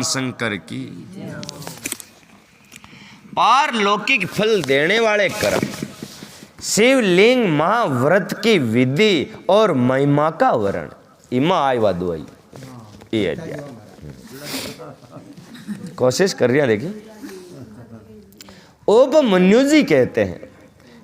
शंकर की। पारलौकिक फल देने वाले कर्म, शिवलिंग महाव्रत की विधि और महिमा का वर्ण, इमा आयवा दुआई ये अध्याय कोशिश कर रही देखिए। उपमन्यु जी कहते हैं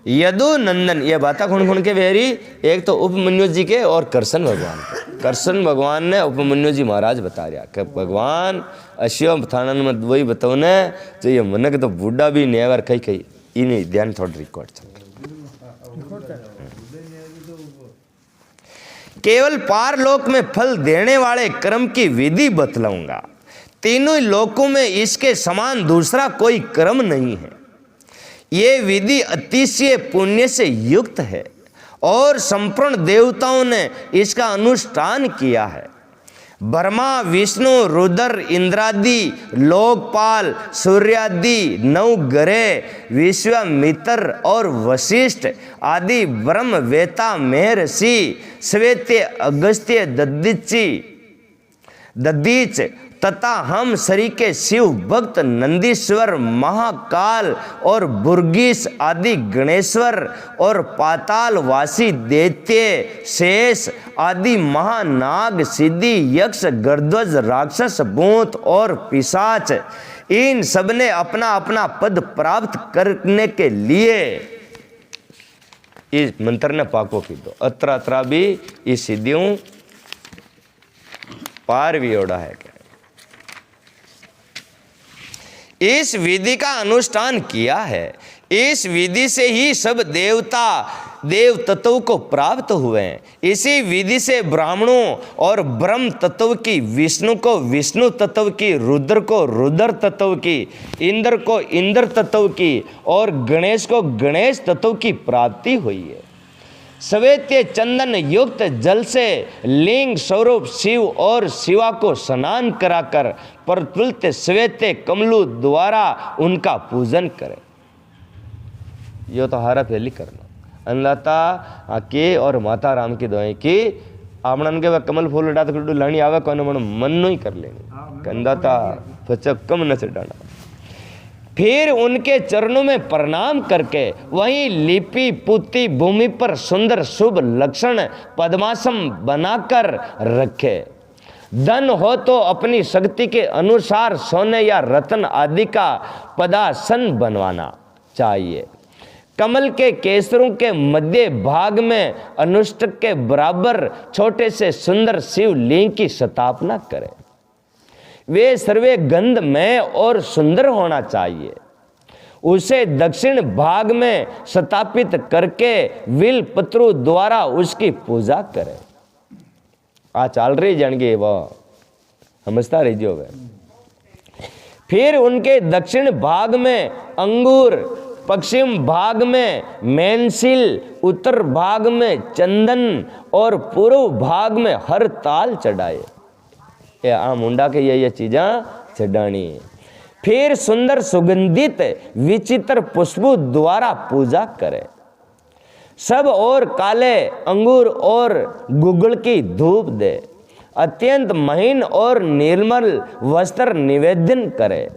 यदु नंदन, ये बातें खुण खुण के वेरी, एक तो उपमन्यु जी के और कृष्ण भगवान के। कृष्ण भगवान ने उपमन्यु जी महाराज बता रहा कि भगवान अशिव थानन में वही बताओ ने जो ये मनक तो बूढ़ा भी नेवर कही कही इन्हें ध्यान थोड़ा रिकॉर्ड चल। केवल पारलोक में फल देने वाले कर्म की विधि बतलाऊंगा। तीनों ही लोकों में इसके समान दूसरा कोई कर्म नहीं है। ये विधि अतिशय पुण्य से युक्त है और संपूर्ण देवताओं ने इसका अनुष्ठान किया है। ब्रह्मा विष्णु रुद्र इंद्रादि लोकपाल सूर्यादि नौ ग्रह विश्वामित्र और वशिष्ठ आदि ब्रह्मवेता महर्षि श्वेत्य अगस्त्य दधीच तथा हम शरी के शिव भक्त नंदीश्वर महाकाल और बुर्गीस आदि गणेश्वर और पातालवासी दैत्य शेष आदि महानाग सिद्धि यक्ष गर्दध्वज राक्षस भूत और पिशाच, इन सब ने अपना अपना पद प्राप्त करने के लिए इस मंत्र ने पाको की दो अत्रा अत्रा भी इस सिद्धियों पार भी ओढ़ा है। इस विधि का अनुष्ठान किया है। इस विधि से ही सब देवता देव तत्व को प्राप्त हुए हैं। इसी विधि से ब्राह्मणों और ब्रह्म तत्व की, विष्णु को विष्णु तत्व की, रुद्र को रुद्र तत्व की, इंद्र को इंद्र तत्व की और गणेश को गणेश तत्व की प्राप्ति हुई है। श्वेत्य चंदन युक्त जल से लिंग स्वरूप शिव और शिवा को स्नान कराकर प्रज्वलित श्वेत्य कमलू द्वारा उनका पूजन करें। यो तो हारा फैली करना अन्नदाता के और माता राम की दुआएं की आपन के वह कमल फूल डात कुडू लाणी आवे कोने मन नहीं कर लेनी कंदाता फचक कम न चढ़ाना। फिर उनके चरणों में प्रणाम करके वहीं लिपि पुती भूमि पर सुंदर शुभ लक्षण पद्मासन बनाकर रखे। धन हो तो अपनी शक्ति के अनुसार सोने या रत्न आदि का पदासन बनवाना चाहिए। कमल के केसरों के मध्य भाग में अनुष्टक के बराबर छोटे से सुंदर शिवलिंग की स्थापना करें। वे सर्वे गंधमय और सुंदर होना चाहिए। उसे दक्षिण भाग में स्थापित करके विल पत्रों द्वारा उसकी पूजा करें। आ चाल रही जाएंगे वो समझता रही जो वे। फिर उनके दक्षिण भाग में अंगूर, पश्चिम भाग में मेनसिल, उत्तर भाग में चंदन और पूर्व भाग में हर ताल चढ़ाए। ये आ मुंडा के ये चीज़ें चढ़ानी। फिर सुंदर सुगंधित विचित्र पुष्पों द्वारा पूजा करें। सब और काले अंगूर और गुगल की धूप दे। अत्यंत महीन और निर्मल वस्त्र निवेदन करे।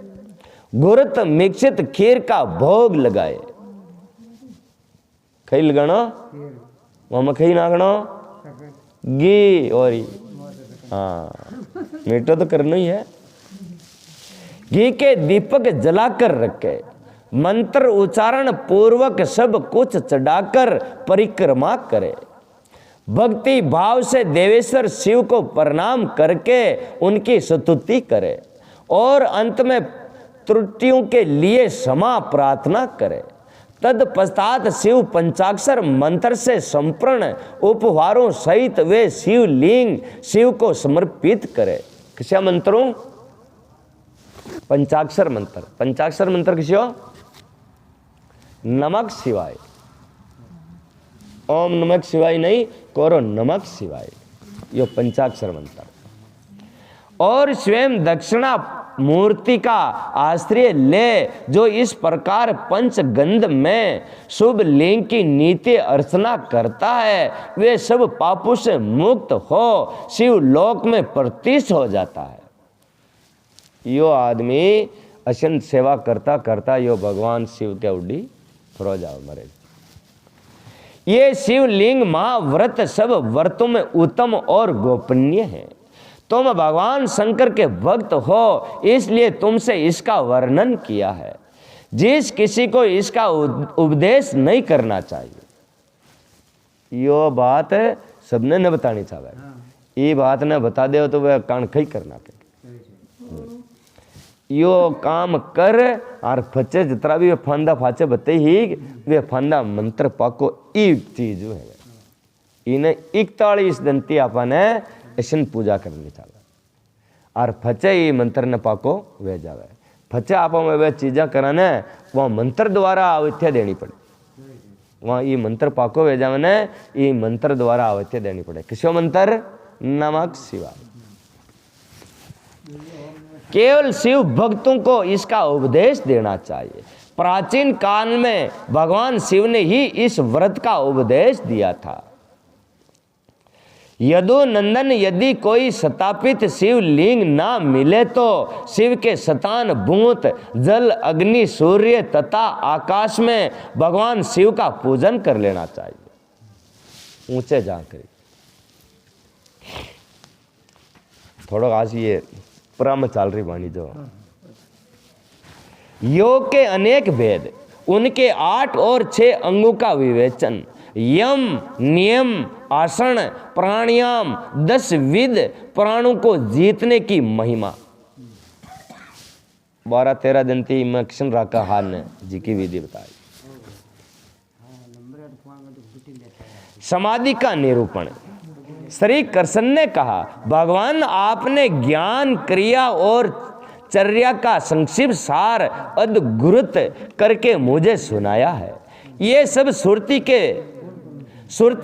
गुरुत मिश्रित खीर का भोग लगाए। खई लगाना वहाँ खई नागना घी और हाँ मीठा तो करना ही है। घी के दीपक जलाकर रखे। मंत्र उच्चारण पूर्वक सब कुछ चढ़ाकर परिक्रमा करे। भक्ति भाव से देवेश्वर शिव को प्रणाम करके उनकी स्तुति करे और अंत में त्रुटियों के लिए क्षमा प्रार्थना करे। तत्पश्चात शिव पंचाक्षर मंत्र से संपूर्ण उपहारों सहित वे शिवलिंग शिव को समर्पित करे। किसी मंत्रों पंचाक्षर मंत्र। पंचाक्षर मंत्र किसी हो? नमक शिवाय। ओम नमक शिवाय नहीं, करो नमक शिवाय। यो पंचाक्षर मंत्र। और स्वयं दक्षिणा मूर्ति का आश्रय ले जो इस प्रकार पंचगंध में शुभ लिंग की नित्य अर्चना करता है वे सब पापों से मुक्त हो शिव लोक में प्रतिष्ठ हो जाता है। यो आदमी अशन सेवा करता करता यो भगवान शिव के उड्डी फरो जाओ मरे। ये शिवलिंग महाव्रत सब व्रतों में उत्तम और गोपनीय है। तुम भगवान शंकर के भक्त हो, इसलिए तुमसे इसका वर्णन किया है। जिस किसी को इसका उपदेश नहीं करना चाहिए। यो बात सबने न बतानी चाहिए। ये बात न बता दे तो वह कान कहीं करना के यो काम कर और फचे जितना भी वे फंदा फाचे बते ही वे फंदा मंत्र पाको एक चीज है। इन्हें 41 दंती आपने ऐसन पूजा करनी चाहिए और फचे ये मंत्र न पाको वे जावे। फचे आप में वे चीज़ें कराने वहाँ मंत्र द्वारा आवत्या देनी पड़े। वहाँ ये मंत्र पाको वे जावे ने ये मंत्र द्वारा आवत्या देनी पड़े। किसो मंत्र? नमक शिवाय। केवल शिव भक्तों को इसका उपदेश देना चाहिए। प्राचीन काल में भगवान शिव ने ही इस व्रत का उपदेश दिया था। यदुनंदन, यदि कोई स्थापित शिवलिंग ना मिले तो शिव के सतान भूत, जल, अग्नि, सूर्य तथा आकाश में भगवान शिव का पूजन कर लेना चाहिए। ऊंचे जाकर थोड़ा आज ये पुराना चल रही वाणी जो योग के अनेक भेद, उनके 8 और 6 अंगों का विवेचन, यम, नियम, आसन, प्राणायाम, 10 विध प्राणों को जीतने की महिमा। 12-13 दिन थी मक्शन राका हार ने जी की विधि बताई। समाधि का निरूपण। श्री कृष्ण ने कहा, भगवान आपने ज्ञान, क्रिया और चर्या का संक्षिप्त सार अद्भुत करके मुझे सुनाया है। ये सब सुरती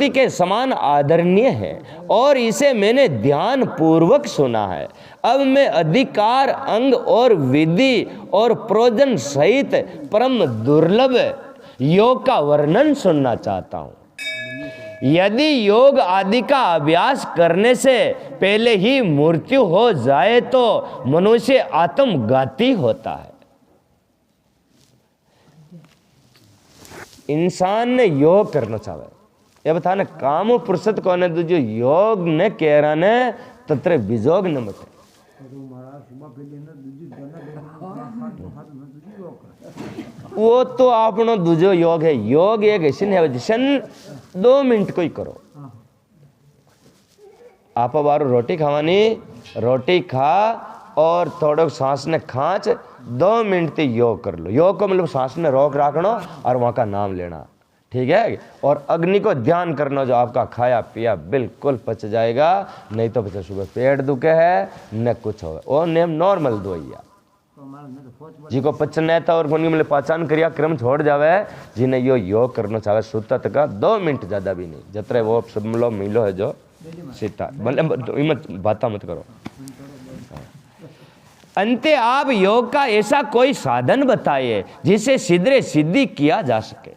के समान आदरणीय है और इसे मैंने ध्यान पूर्वक सुना है। अब मैं अधिकार, अंग और विधि और प्रयोजन सहित परम दुर्लभ योग का वर्णन सुनना चाहता हूँ। यदि योग आदि का अभ्यास करने से पहले ही मृत्यु हो जाए तो मनुष्य आत्मघाती होता है। इंसान ने योग करना चाहिए। ये बता ना काम पुरुषत को ने जो योग ने कह रहा ने तत्र बिजोग न मत। वो तो आपनो दूजो योग है। योग एक ऐसी है जिसन 2 मिनट को ही करो। आप बारो रोटी खावानी, रोटी खा और थोड़ा सांस ने खांच 2 मिनट तक योग कर लो। योग को मतलब सांस ने रोक रखना और वहाँ का नाम लेना, ठीक है। और अग्नि को ध्यान करना, जो आपका खाया पिया बिल्कुल पच जाएगा। नहीं तो बच्चा सुबह पेट दुखे है न कुछ हो। वो नेम नॉर्मल दोइया जी को पचन है और मतलब पहचान क्रिया क्रम छोड़ जावे। जिन्हें यो योग करना चाहे सुतत का 2 मिनट ज़्यादा भी नहीं, जतरे वो सबलो मिलो है जो सीता मतलब बाता मत करो। अंते आप योग का ऐसा कोई साधन बताइए जिसे शीघ्र सिद्धि किया जा सके,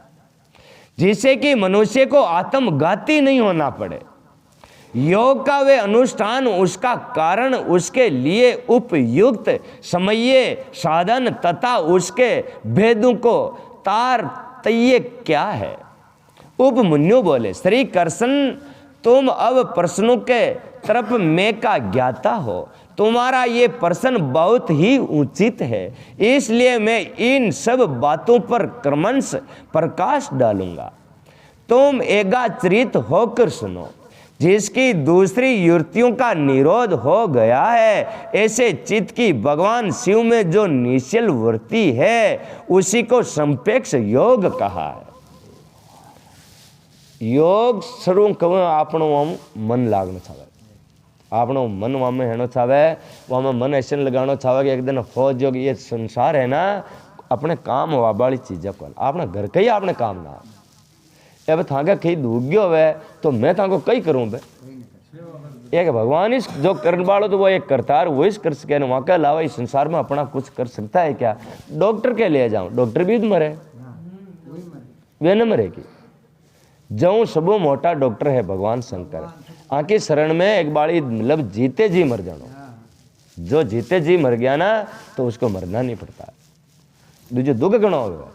जिससे कि मनुष्य को आत्मघाती नहीं होना पड़े। योग का वे अनुष्ठान, उसका कारण, उसके लिए उपयुक्त समय, साधन तथा उसके भेदों को तारतम्य क्या है। उपमन्यु बोले, श्री कृष्ण तुम अब प्रश्नों के तरफ में का ज्ञाता हो। तुम्हारा ये प्रश्न बहुत ही उचित है, इसलिए मैं इन सब बातों पर क्रमश प्रकाश डालूंगा। तुम एकाचरित होकर सुनो। जिसकी दूसरी युक्तियों का निरोध हो गया है, ऐसे चित्त की भगवान शिव में जो निश्चल वृत्ति है उसी को संपेक्ष योग कहा है। योग सर्व कव आपणो मन लागना चाहे, आपणो मन वामे हेनो चाहे, वामे मन ऐसे लगाना चाहे कि एक दिन फौज योग। ये संसार है ना अपने काम वाली चीज़ें को अपने घर के ही अपने काम ना। अब थाके कहीं दूग्यो हुए तो मैं थाको कई करूँ बे। एक भगवान इस जो करने वालों तो वो एक करता है, वो इस कर सके। वहाँ के अलावा इस संसार में अपना कुछ कर सकता है क्या? डॉक्टर के लिए जाऊँ, डॉक्टर भी मरे, वे न मरेगी। जो सबो मोटा डॉक्टर है भगवान शंकर, आके शरण में एक बाड़ी मतलब जीते जी मर जानो। जो जीते जी मर गया ना तो उसको मरना नहीं पड़ता, दूजे दुख गणो होगा।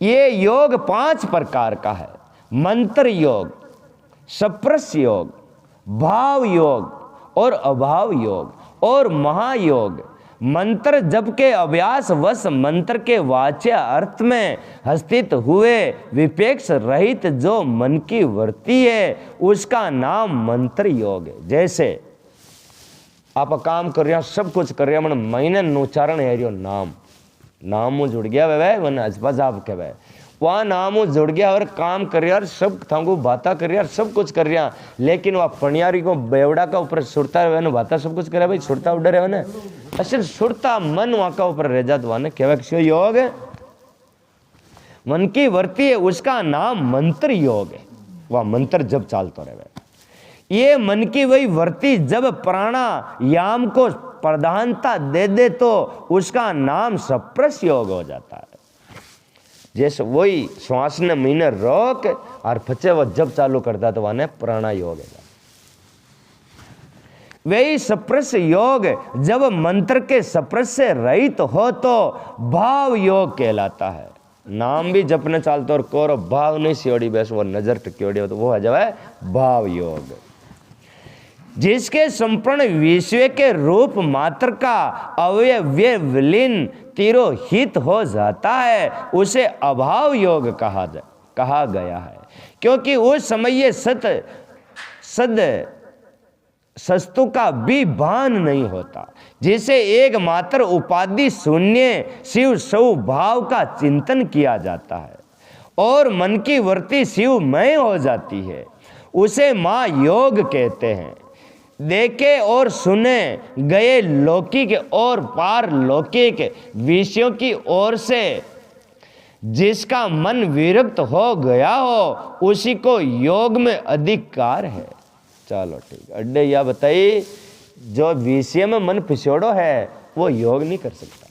ये योग 5 प्रकार का है। मंत्र योग, सप्रस योग, भाव योग और अभाव योग और महायोग। मंत्र जप के अभ्यास वश मंत्र के वाच्य अर्थ में हस्तित हुए विपेक्ष रहित जो मन की वृत्ति है उसका नाम मंत्र योग है। जैसे आप काम कर रहे सब कुछ कर रहे मन महीने उच्चारण है रियो नाम, नाम जुड़ गया वह वन आसपास आप कह वहाँ नाम जुड़ गया और काम कर रहा सब थांगू बाता कर रहा सब कुछ कर रहा, लेकिन वह पणियारी को बेवड़ा का ऊपर सुरता रहे ना बाता सब कुछ करे भाई सुरता उड़े रहे ना असल सुरता मन वहाँ का ऊपर रह जाता वहाँ कहवा योग है मन की वृत्ति है उसका नाम मंत्र योग है। वह मंत्र जब चालता रहे ये मन की वही वृत्ति जब प्राणायाम को प्रधानता दे दे तो उसका नाम सप्रस योग हो जाता है। जैसे वही श्वास ने महीने रोक और फचे वो जब चालू करता तो वह प्राणायोग है। वही सप्रस योग जब मंत्र के सप्रस से रहित हो तो भाव योग कहलाता है। नाम भी जपने चालते और कोर भाव नहीं सियोड़ी बैस वो नजर टिक्योड़ी हो तो वो जब है भाव योग। जिसके संपूर्ण विश्व के रूप मात्र का अवयव विलीन तिरोहित हो जाता है उसे अभाव योग कहा गया है, क्योंकि उस समय ये सद सस्तु का भी भान नहीं होता। जिसे एक मात्र उपाधि शून्य शिव स्वभाव का चिंतन किया जाता है और मन की वृत्ति शिवमय हो जाती है उसे महायोग कहते हैं। देखे और सुने गए लौकिक और पारलौकिक विषयों की ओर से जिसका मन विरक्त हो गया हो उसी को योग में अधिकार है। चलो ठीक अड्डे या बताइए जो विषय में मन पिछोड़ो है वो योग नहीं कर सकता।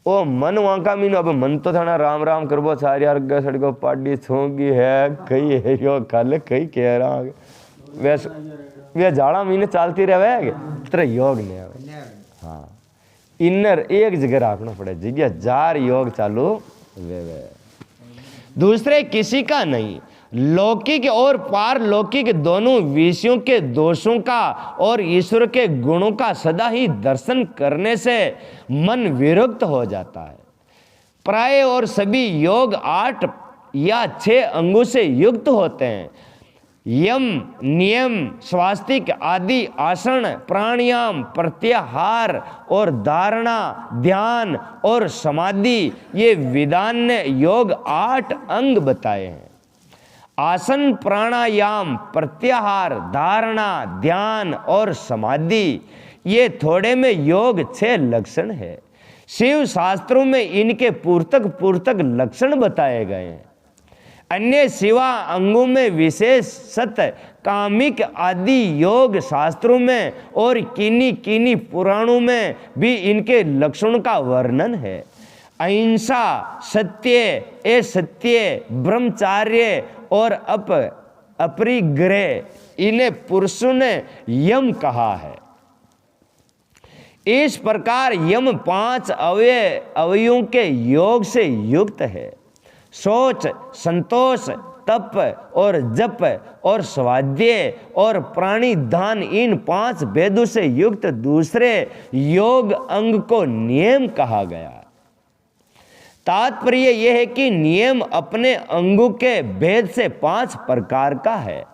वो मन वहाँ का मीन अब मन तो थाना राम राम करबो सारी अर्ग सड़को पाडी छोंगी है कई है योग कल कई कह रहा वैसे वे झाड़ा महीने चालती रहे तेरा योग नहीं है। हाँ इनर एक जगह रखना पड़े जगह जार योग चालू वे दूसरे किसी का नहीं। लौकिक और पारलौकिक दोनों विषयों के दोषों का और ईश्वर के गुणों का सदा ही दर्शन करने से मन विरक्त हो जाता है। प्राय और सभी योग 8 या 6 अंगों से युक्त होते हैं। यम नियम स्वास्तिक आदि आसन प्राणायाम प्रत्याहार और धारणा ध्यान और समाधि ये विधान ने योग 8 अंग बताए हैं। आसन प्राणायाम प्रत्याहार धारणा ध्यान और समाधि ये थोड़े में योग 6 लक्षण है। शिव शास्त्रों में इनके पूर्तक लक्षण बताए गए हैं। अन्य शिवा अंगों में विशेषत कामिक आदि योग शास्त्रों में और किन्हीं पुराणों में भी इनके लक्षणों का वर्णन है। अहिंसा सत्य असत्य ब्रह्मचार्य और अपरिग्रह इन्हें पुरुषों ने यम कहा है। इस प्रकार यम 5 अवयवों के योग से युक्त है। सोच संतोष तप और जप और स्वाध्याय और प्राणी दान इन 5 भेदों से युक्त दूसरे योग अंग को नियम कहा गया। तात्पर्य यह है कि नियम अपने अंगों के भेद से 5 प्रकार का है।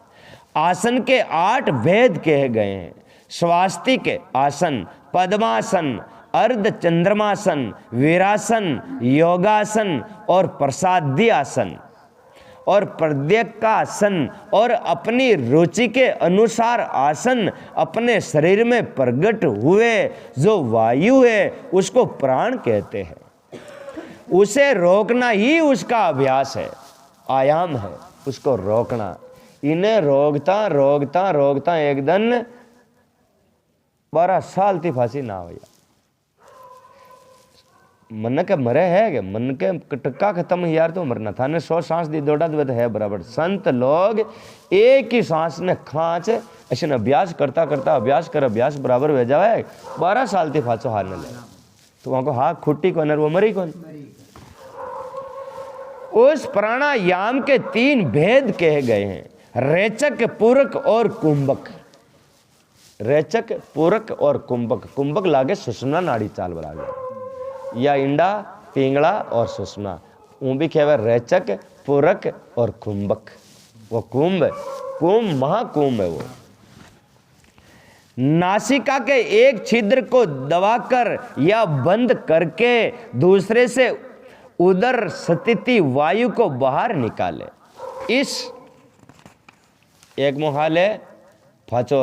आसन के 8 भेद कहे गए हैं। स्वास्तिक आसन, पद्मासन, अर्ध चंद्रमासन, वीरासन, योगासन और प्रसादी आसन और प्रत्येक का आसन और अपनी रुचि के अनुसार आसन अपने शरीर में प्रकट हुए जो वायु है उसको प्राण कहते हैं। उसे रोकना ही उसका अभ्यास है, आयाम है उसको रोकना। इन्हें रोकता एक दिन 12 साल की फांसी ना भैया मन के मरे है कि मन के टक्का खत्म यार तो मरना था ने 100 सांस दी दौड़ा तो है बराबर। संत लोग एक ही सांस ने खांच ऐसे अभ्यास करता करता अभ्यास बराबर हो जाए 12 साल ते फाचो हार न ले तो वहां को हाथ खुट्टी को वो मरी कौन। उस प्राणायाम के 3 भेद कहे गए हैं, रेचक, पूरक और कुंभक। रेचक, पूरक और कुंभक। कुंभक लागे सुषुम्ना नाड़ी चाल बराबर या इंडा, पिंगला और सुषुम्ना, वो भी कहवा रेचक, पूरक और कुंभक। वो कुंभ महाकुंभ है। वो नासिका के एक छिद्र को दबाकर या बंद करके दूसरे से उदर स्थिति वायु को बाहर निकाले। इस एक मुंह हाले फाचो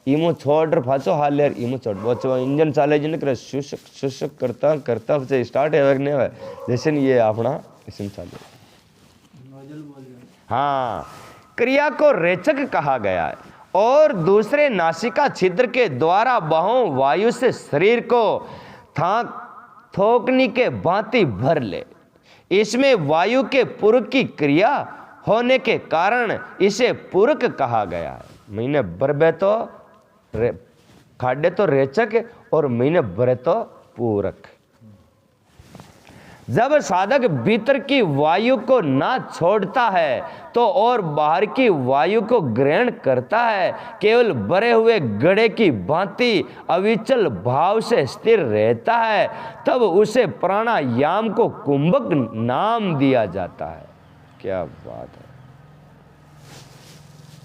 इमो छोड़ फाचो हाले इमो छोड़ बच्चों इंजन चाले जिन करे शुशक शुशक करता करता से स्टार्ट है नहीं है जैसे ये अपना इसमें चालू। हाँ, क्रिया को रेचक कहा गया है और दूसरे नासिका छिद्र के द्वारा बाहों वायु से शरीर को थोकनी के भांति भर ले। इसमें वायु के पूरक की क्रिया होने के कारण इसे पूरक कहा गया है। महीने बरबे तो खाडे तो रेचक और महीने भरे तो पूरक। जब साधक भीतर की वायु को ना छोड़ता है तो और बाहर की वायु को ग्रहण करता है, केवल भरे हुए घड़े की भांति अविचल भाव से स्थिर रहता है, तब उसे प्राणायाम को कुंभक नाम दिया जाता है। क्या बात है।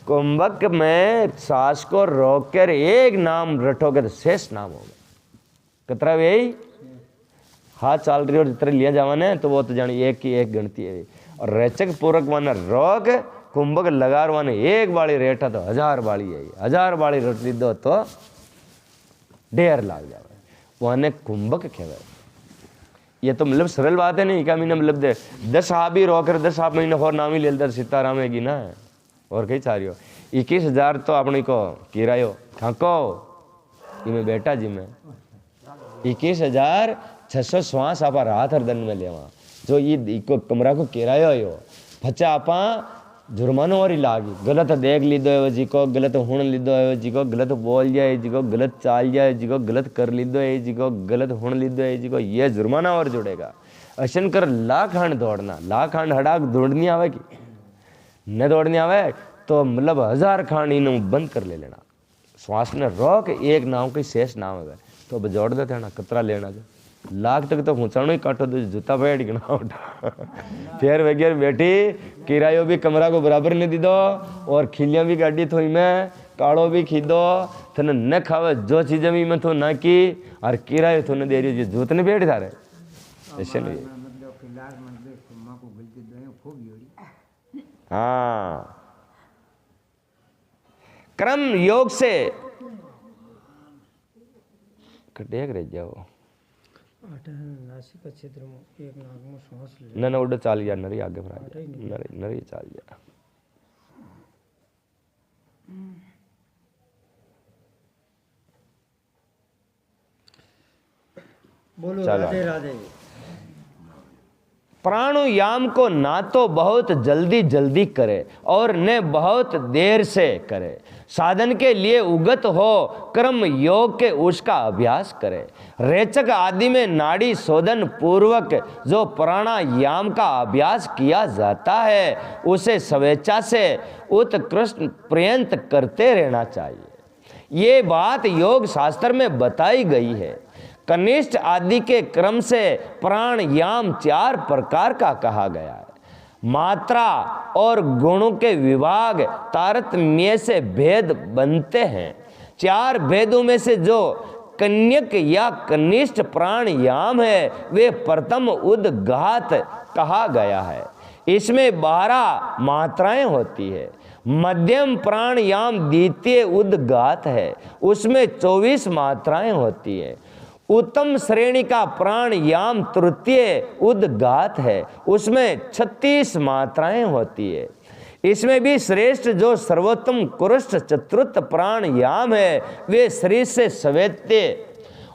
कुंभक में सांस को रोककर एक नाम रटोगे तो शेष नाम होगा। कितना यही हाथ चाल रही और जितने लिया जावाने तो वो तो जानी एक की एक गिनती है। और रेचक पूरक माने रोक, कुंभक लगार माने एक बाड़ी रेटा तो 1000 बाड़ी है। 1000 बाड़ी रट ली दो तो 1.5 लाख जावे, वहां कुंभक कहवे। ये तो मतलब सरल बात है नहीं क्या महीने मतलब दे 10 आप ही रोकर 10 आप महीने और नाम ही ले लेता सीताराम है ना और कई चारियो 21,000 तो अपनी को किरायो खाको इमें बेटा जी में 21,600 श्वास आप रात हर दिन में लेवा जो ये को कमरा को किरायो हो फचा आपा जुर्मानो और लागी। गलत देख लीधो है जी को, गलत हुण लीधो है जी को, गलत बोल जाए जी को, गलत चाल जाए जी को, गलत कर लीधो है जी को, गलत हुण लीधो है जी को, ये जुर्माना और जुड़ेगा। अशन कर लाख खंड दौड़ना, लाख खंड हड़ाक दौड़नी आवे की न दौड़नी आवे तो मतलब 1000 खंड इन बंद कर ले लेना। श्वास ने रोक एक नाव की शेष नाव है तो बजोड़ देते ना कतरा लेना जो लाख तक तो पहुँचाना ही काटो तो जूता बैठ गया उठा फिर वगैरह बेटी किरायो भी कमरा को बराबर नहीं दी दो और खिलियाँ भी गाड़ी थोड़ी में काड़ो भी खीदो थने न खावे जो चीज़ें भी मैं तो ना की और किरायो तो न दे रही जूत ने बैठ सारे ऐसे नहीं। हाँ, क्रम योग से कटेक रह जाओ नासिका क्षेत्र में एक नाक में सांस ले ना उड़ चाल गया नरी आगे बढ़ा नरी चाल गया। बोलो राधे राधे। प्राणायाम को ना तो बहुत जल्दी जल्दी करे और न बहुत देर से करे। साधन के लिए उगत हो कर्म योग के उसका अभ्यास करे। रेचक आदि में नाड़ी शोधन पूर्वक जो प्राणायाम का अभ्यास किया जाता है उसे स्वेच्छा से उत्कृष्ट पर्यंत करते रहना चाहिए। ये बात योग शास्त्र में बताई गई है। कनिष्ठ आदि के क्रम से प्राणायाम 4 प्रकार का कहा गया है। मात्रा और गुणों के विभाग तारतम्य से भेद बनते हैं। 4 भेदों में से जो कन्यक या कनिष्ठ प्राणायाम है वे प्रथम उद्घात कहा गया है। इसमें 12 मात्राएं होती है। मध्यम प्राणायाम द्वितीय उद्घात है, उसमें 24 मात्राएं होती है। उत्तम श्रेणी का प्राणायाम तृतीय उद्घात है, उसमें 36 मात्राएं होती है। इसमें भी श्रेष्ठ जो सर्वोत्तम कुरुष्ठ चतुर्थ प्राणायाम है वे शरीर से स्वेत्य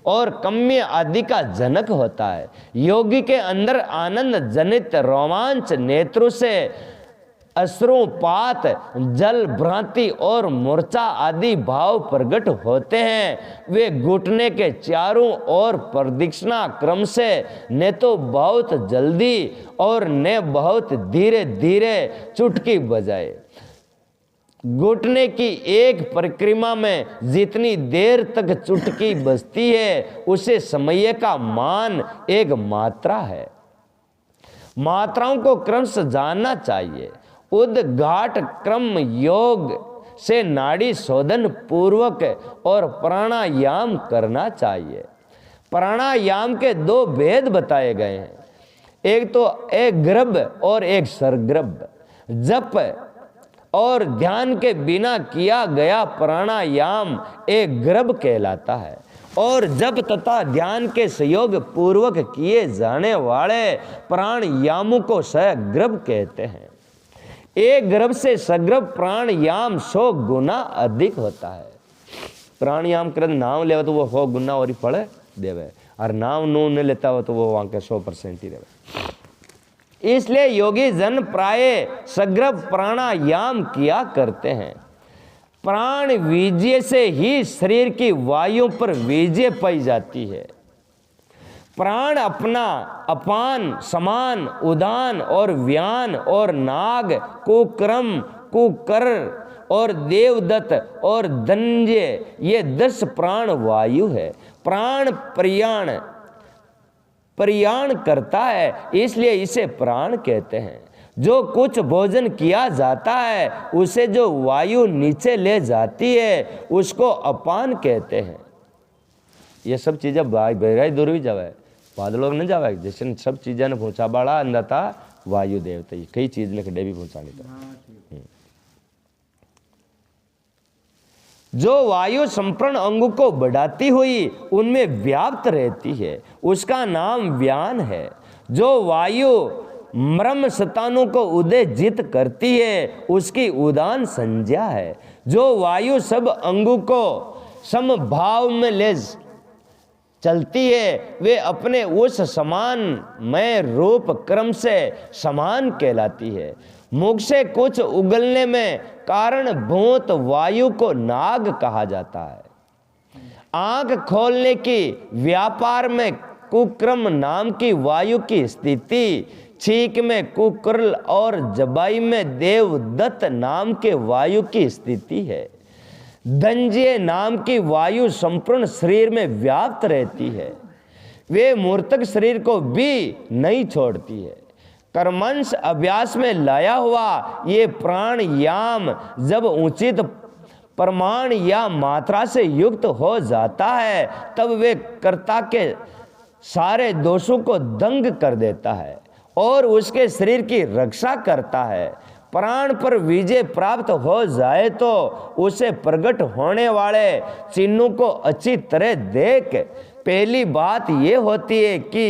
और कम्य आदि का जनक होता है। योगी के अंदर आनंद जनित रोमांच नेत्रों से अश्रुपात, जल भ्रांति और मूर्छा आदि भाव प्रकट होते हैं। वे घुटने के चारों ओर प्रदक्षिणा क्रम से न तो बहुत जल्दी और न बहुत धीरे धीरे चुटकी बजाए। घुटने की एक परिक्रमा में जितनी देर तक चुटकी बजती है उसे समय का मान एक मात्रा है। मात्राओं को क्रम से जानना चाहिए। उद्घाट क्रम योग से नाड़ी शोधन पूर्वक और प्राणायाम करना चाहिए। प्राणायाम के दो भेद बताए गए हैं, एक तो एक गर्भ और एक सरगर्भ। जप और ध्यान के बिना किया गया प्राणायाम एक गर्भ कहलाता है और जप तथा ध्यान के सहयोग पूर्वक किए जाने वाले प्राणायामों को सगर्भ कहते हैं। एक गर्भ से सगर्भ प्राणायाम 100 गुना अधिक होता है। प्राणायाम कर नाम लेवे तो वो 100 गुना और फल देवे, और नाम नू नहीं लेता हो तो वो वहां के 100% ही देवे। इसलिए योगी जन प्राय सगर्भ प्राणायाम किया करते हैं। प्राण वीर्य से ही शरीर की वायु पर वीर्य पाई जाती है। प्राण अपना अपान, समान, उदान और व्यान और नाग, कुक्रम, कुकर और देवदत्त और दंड्य, ये 10 प्राण वायु है। प्राण प्रयाण करता है, इसलिए इसे प्राण कहते हैं। जो कुछ भोजन किया जाता है उसे जो वायु नीचे ले जाती है उसको अपान कहते हैं। ये सब चीज़ें बहराई दूर भी जावे, बादलों में न जावे, जैसे सब चीज़ें ने पहुँचा बाड़ा अंदर था वायु देवता, कई चीज़ ने खड़े भी पहुँचाने था। जो वायु संपूर्ण अंगों को बढ़ाती हुई उनमें व्याप्त रहती है उसका नाम व्यान है। जो वायु मर्म स्थानों को उद्दीजित करती है उसकी उदान संज्ञा है। जो वायु सब अंगों को समभाव में ले चलती है वे अपने उस समान में रूप क्रम से समान कहलाती है। मुख से कुछ उगलने में कारणभूत वायु को नाग कहा जाता है। आंख खोलने की व्यापार में कुक्रम नाम की वायु की स्थिति, छींक में कुक्रल और जबाई में देवदत्त नाम के वायु की स्थिति है। दंज्य नाम की वायु संपूर्ण शरीर में व्याप्त रहती है, वे मूर्तक शरीर को भी नहीं छोड़ती है। कर्मंश अभ्यास में लाया हुआ ये प्राणायाम जब उचित प्रमाण या मात्रा से युक्त हो जाता है तब वे कर्ता के सारे दोषों को दंग कर देता है और उसके शरीर की रक्षा करता है। प्राण पर विजय प्राप्त हो जाए तो उसे प्रकट होने वाले चिन्हों को अच्छी तरह देख पहली बात ये होती है कि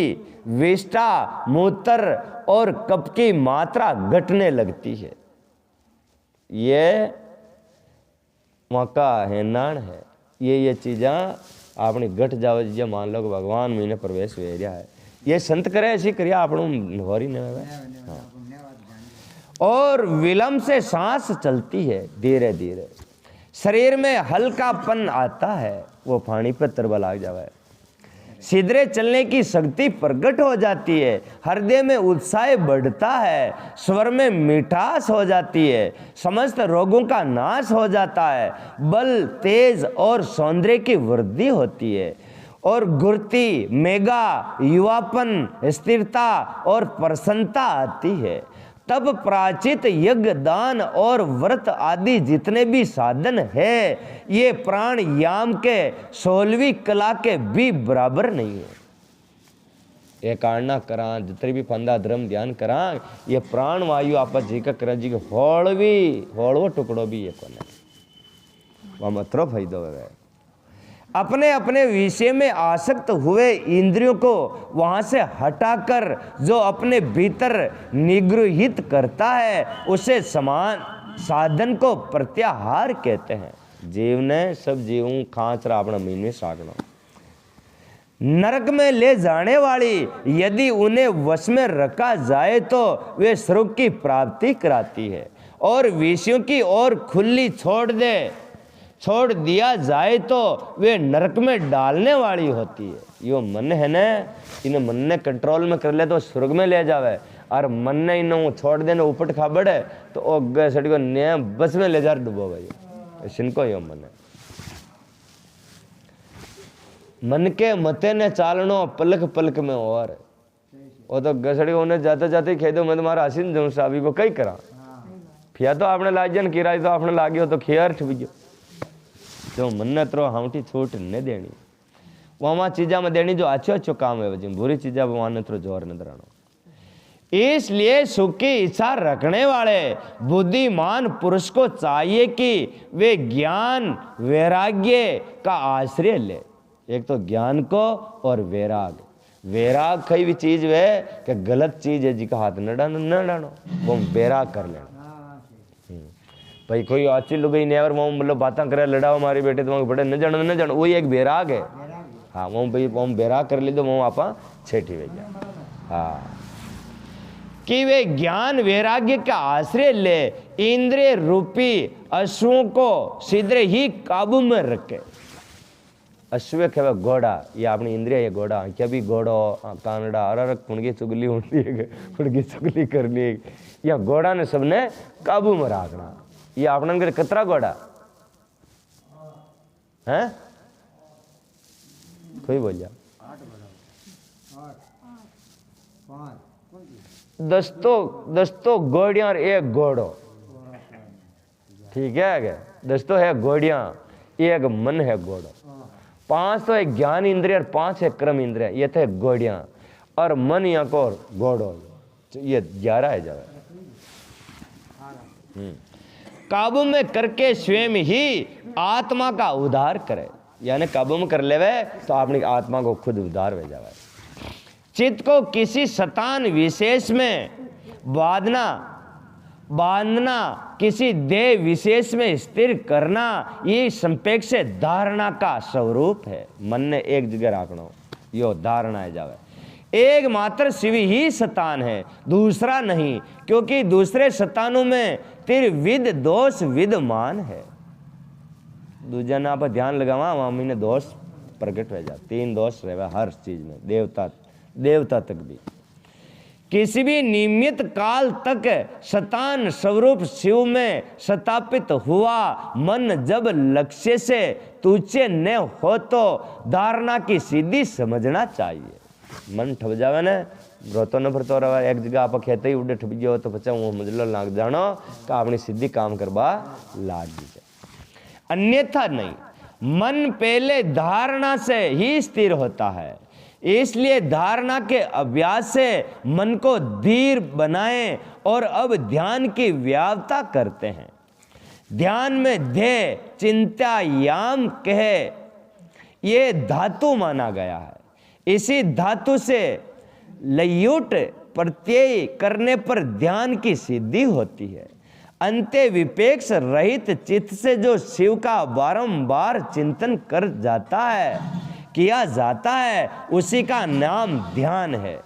विष्ठा, मूत्र और कफ की मात्रा घटने लगती है। ये मौका है, नाण है, ये चीज़ा आपने घट जाओ जो मान लो कि भगवान मैंने प्रवेश हो रहा है। ये संत करे ऐसी क्रिया आप हो रही नहीं। हाँ। और विलंब से सांस चलती है धीरे धीरे, शरीर में हल्कापन आता है, वो पानी पर तरबा लाग जावे, सीधे चलने की शक्ति प्रकट हो जाती है, हृदय में उत्साह बढ़ता है, स्वर में मिठास हो जाती है, समस्त रोगों का नाश हो जाता है, बल, तेज और सौंदर्य की वृद्धि होती है और गुर्ती, मेगा, युवापन, स्थिरता और प्रसन्नता आती है। तब प्राचित यज्ञ, दान और व्रत आदि जितने भी साधन है ये प्राणायाम के 16वीं कला के भी बराबर नहीं है। एक कारणा करा जितने भी फंदा धर्म ध्यान करा ये प्राण वायु आप जी का करा जी होड़वो टुकड़ो भी ये कोने वह मतरो फायदो है। अपने अपने विषय में आसक्त हुए इंद्रियों को वहाँ से हटाकर जो अपने भीतर निगृहित करता है उसे समान साधन को प्रत्याहार कहते हैं। जीव ने सब जीवों खांच रहा अपना मीन में सागना नरक में ले जाने वाली यदि उन्हें वश में रखा जाए तो वे स्वर्ग की प्राप्ति कराती है, और विषयों की ओर खुली छोड़ दिया जाए तो वे नरक में डालने वाली होती है। यो मन है न, इन्हें मन ने कंट्रोल में कर ले तो स्वर्ग में ले जावे, और मन ने इन्हें छोड़ देने उपट खाबड़ है तो ओ सड़ी को नया बस में ले जा डुबो भाई। इनको यो मन है। मन के मते ने चालनो पलक पलक में, और वो तो गसड़ी उन्हें जाते जाते ही कह दो मैं तुम्हारा हसीन दूं साबी को कई करा फिया तो आपने लाजन किराई तो आपने लागी हो तो खियार ठबियो जो मन ने तरो हाउटी छूट न देनी वहां चीजा में देनी जो अच्छो अच्छो काम है वजह बुरी चीजा वहां ने तरो जोर न दरानो। इसलिए सुख की इच्छा रखने वाले बुद्धिमान पुरुष को चाहिए कि वे ज्ञान वैराग्य का आश्रय ले। एक तो ज्ञान को और वैराग, वैराग कई भी चीज वे कि गलत चीज है जिका हाथ न डानो वो वैराग कर लेना। भाई कोई अच्छी लोग ही नेवर वो मतलब बातें करे लड़ाओ हमारे बेटे तो बड़े न जानो वही एक वैराग है। हाँ वो भाई वो वैराग कर ली तो वो आप छेठी वे गया। हाँ कि वे ज्ञान वैराग्य का आश्रय ले, इंद्रिय रूपी अश्वों को शीघ्र ही काबू में रखे। अश्व कहवा घोड़ा, ये अपनी इंद्रिय ये घोड़ा क्या भी घोड़ो कानड़ा अरे कुणगी चुगली होती है कुणगी चुगली करनी है, या घोड़ा ने सबने काबू में रखना। ये अपने घर कतरा घोड़ा है कोई बोल जा 10 घोड़ियां और एक घोड़ो, ठीक है क्या 10 है घोड़ियां एक मन है घोड़ो, 5 तो है ज्ञान इंद्रिय और 5 है कर्म इंद्रिय, ये थे घोड़ियां और मन या को घोड़ो, ये 11 है जावे। काबू में करके स्वयं ही आत्मा का उद्धार करे, यानी काबू में कर लेवे तो अपनी आत्मा को खुद उद्धार हो जावे। चित्त को किसी शतान विशेष में बांधना किसी देह विशेष में स्थिर करना ये संपेक्ष धारणा का स्वरूप है। मन ने एक जगह रखना यो धारणा है जावे। एक मात्र शिव ही शतान है, दूसरा नहीं, क्योंकि दूसरे शतानों में त्रिविध दोष विद्यमान है। दूजा ना पर ध्यान लगावा वहां मैंने दोष प्रकट हो जा, 3 दोष रहे हर चीज में, देवता तक भी। किसी भी नियमित काल तक शतान स्वरूप शिव में स्थापित हुआ मन जब लक्ष्य से तुच्छ न हो तो धारणा की सिद्धि समझना चाहिए। मन ठप जावे ने रोतो न भरतो रहे एक जगह आप खेते ही उड़े ठप गयो तो पचा वो मजलो लाग जानो का अपनी सिद्धि काम करवा लाग जाए, अन्यथा नहीं। मन पहले धारणा से ही स्थिर होता है, इसलिए धारणा के अभ्यास से मन को धीर बनाएं और अब ध्यान की व्याप्ता करते हैं। ध्यान में ध्येय चिंता याम कहे ये धातु माना गया है। इसी धातु से लयुट प्रत्यय करने पर ध्यान की सिद्धि होती है। अंत्य विपेक्ष रहित चित्त से जो शिव का बारंबार चिंतन किया जाता है उसी का नाम ध्यान है।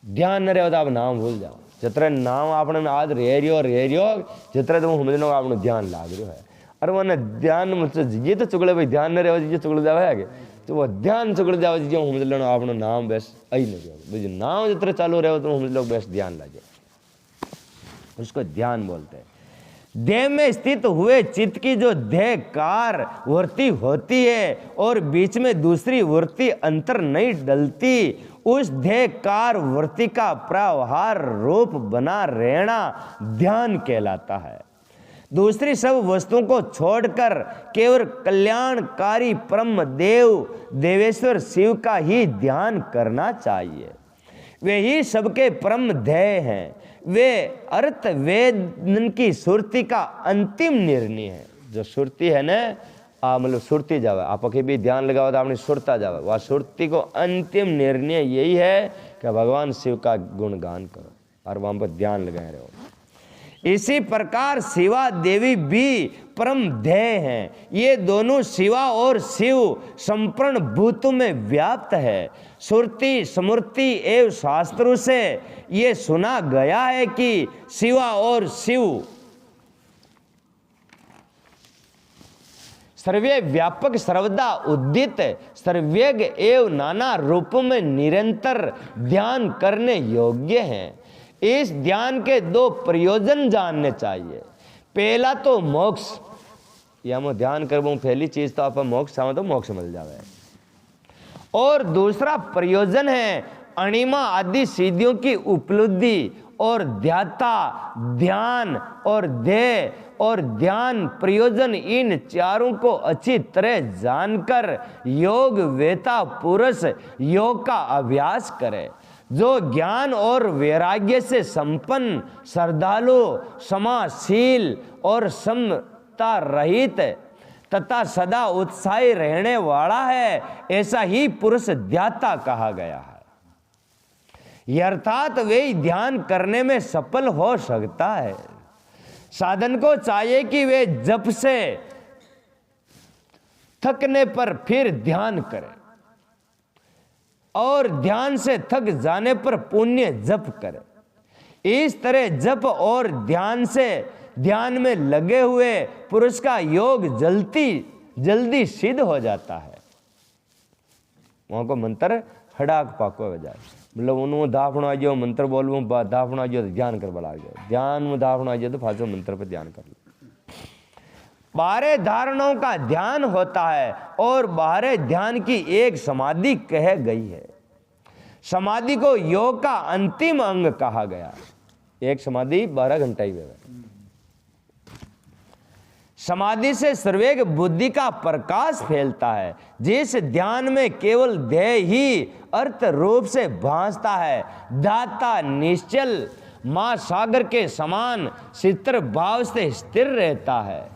ध्यान न रहे तो आप नाम भूल जाओ, जितने नाम आपने आज रेरियो जितने तुम समझ आपने ध्यान लाग रहे है। अरे वो ध्यान मुझसे ये तो चुगड़े भाई ध्यान न रहे ये चुगड़ जावे आगे तो वो ध्यान चुगड़ जावे जो समझ लो आपने नाम बस आई नहीं नाम जितने चालू रहे हो तो समझ लो बस ध्यान लागे, उसको ध्यान बोलते हैं। देह में स्थित हुए चित्त की जो देहकार वृत्ति होती है और बीच में दूसरी वृत्ति अंतर नहीं डलती, उस देहकार वृत्ति का प्रवाहार रूप बना रहना ध्यान कहलाता है। दूसरी सब वस्तुओं को छोड़कर केवल कल्याणकारी परम देवेश्वर शिव का ही ध्यान करना चाहिए। वे ही सबके परम ध्येय हैं। वे अर्थ वेदन की सुरति का अंतिम निर्णय है। जो सुरति है ना मतलब सुरती जावे, आप के भी ध्यान लगाओ तो अपनी सुरता जावे, वह सुरति को अंतिम निर्णय यही है कि भगवान शिव का गुणगान करो और वहां पर ध्यान लगाए रहो। इसी प्रकार शिवा देवी भी परम ध्येय हैं। ये दोनों शिवा और शिव संपूर्ण भूतों में व्याप्त है। श्रुति स्मृति एवं शास्त्रों से ये सुना गया है कि शिवा और शिव सर्वे व्यापक सर्वदा उदित सर्वज्ञ एवं नाना रूपों में निरंतर ध्यान करने योग्य हैं। इस ध्यान के दो प्रयोजन जानने चाहिए। पहला तो मोक्ष, या मैं ध्यान करबूं पहली चीज तो आप मोक्ष आवे तो मोक्ष मिल जावे, और दूसरा प्रयोजन है अणिमा आदि सिद्धियों की उपलब्धि और ध्याता ध्यान और ध्येय और ध्यान प्रयोजन, इन चारों को अच्छी तरह जानकर योग वेता पुरुष योग का अभ्यास करे। जो ज्ञान और वैराग्य से संपन्न श्रद्धालु समाशील और समता रहित तथा सदा उत्साही रहने वाला है, ऐसा ही पुरुष ध्याता कहा गया है। अर्थात वे ध्यान करने में सफल हो सकता है। साधन को चाहिए कि वे जप से थकने पर फिर ध्यान करें और ध्यान से थक जाने पर पुण्य जप करें। इस तरह जप और ध्यान से ध्यान में लगे हुए पुरुष का योग जल्दी सिद्ध हो जाता है। वहां को मंत्र हड़ाक पाको हो जाए, मतलब उन्होंने दाफणो आ जाओ मंत्र बोलूँ, दाफणो आ जाओ तो ध्यान कर बला जाओ, ध्यान में दाफणो आ जाओ तो फांसो मंत्र पर ध्यान कर लो। बारह धारणाओं का ध्यान होता है और बारह ध्यान की एक समाधि कह गई है। समाधि को योग का अंतिम अंग कहा गया। एक समाधि 12 घंटा ही है। समाधि से सर्वेग बुद्धि का प्रकाश फैलता है। जिस ध्यान में केवल ध्येय ही अर्थ रूप से भासता है, दाता निश्चल महासागर के समान चित्र भाव से स्थिर रहता है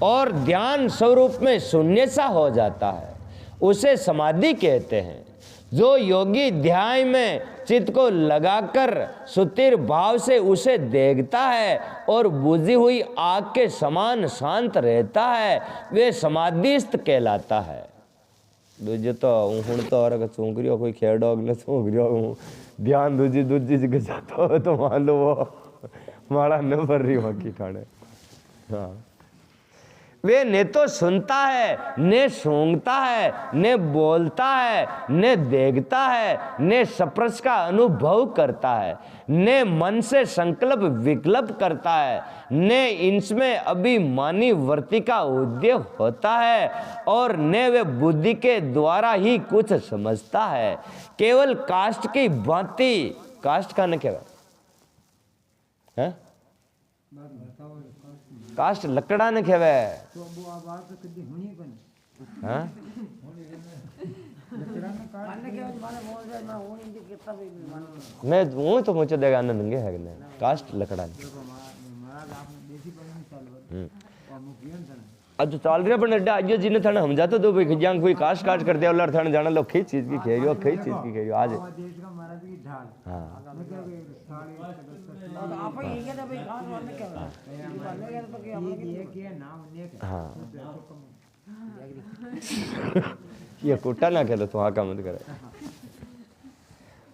और ध्यान स्वरूप में शून्य सा हो जाता है, उसे समाधि कहते हैं। जो योगी ध्यान में चित्त को लगाकर सुतिर भाव से उसे देखता है और बुझी हुई आग के समान शांत रहता है, वे समाधिस्थ कहलाता है। दूजे तो हूँ तो और चूंकरियो कोई खेड़ो अगले चूंकरियो हूँ ध्यान दूजी जगह जाता हो तो मान लो वो माड़ा न भर रही वहाँ की खाने। हाँ, वे न तो सुनता है, न सूंघता है, न बोलता है, न देखता है, न स्पर्श का अनुभव करता है, न मन से संकल्प विकल्प करता है, न इनमें अभिमानी वृत्ति का उदय होता है और न वे बुद्धि के द्वारा ही कुछ समझता है। केवल काष्ठ की भांति, काष्ठ का न क्या है, काष्ठ लकड़ा ने खेवे मैं वो तो मुझे देगा नंगे है ने काष्ठ लकड़ा आज जो चाल रहा पर आज जिन्हें थाने हम जाते तो भाई खिजांग कोई काष्ठ काट कर दिया उल्लर थाने जाना लो खी चीज की खेरियो खी चीज की खेरियो आज हाँ हाँ ये कोटा ना कह लो तो का मत करे।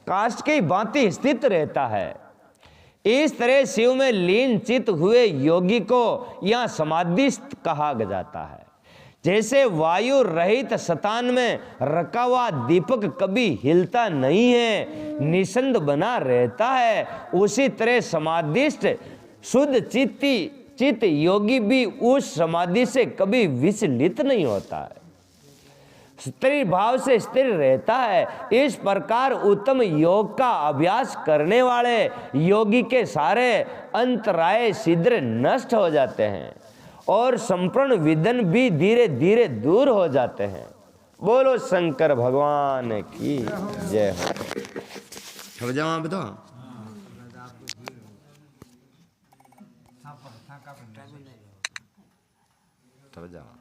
काष्ठ की भांति स्थित रहता है। इस तरह शिव में लीन चित हुए योगी को यह समाधिस्थ कहा जाता है। जैसे वायु रहित शतान में रखा हुआ दीपक कभी हिलता नहीं है, निशंद बना रहता है, उसी तरह समाधिस्थ शुद्ध चित्त योगी भी उस समाधि से कभी विचलित नहीं होता है, स्थिर भाव से स्थिर रहता है। इस प्रकार उत्तम योग का अभ्यास करने वाले योगी के सारे अंतराय शीघ्र नष्ट हो जाते हैं और संपूर्ण विघ्न भी धीरे धीरे दूर हो जाते हैं। बोलो शंकर भगवान की जय हो। जवाब दो तब जाओ।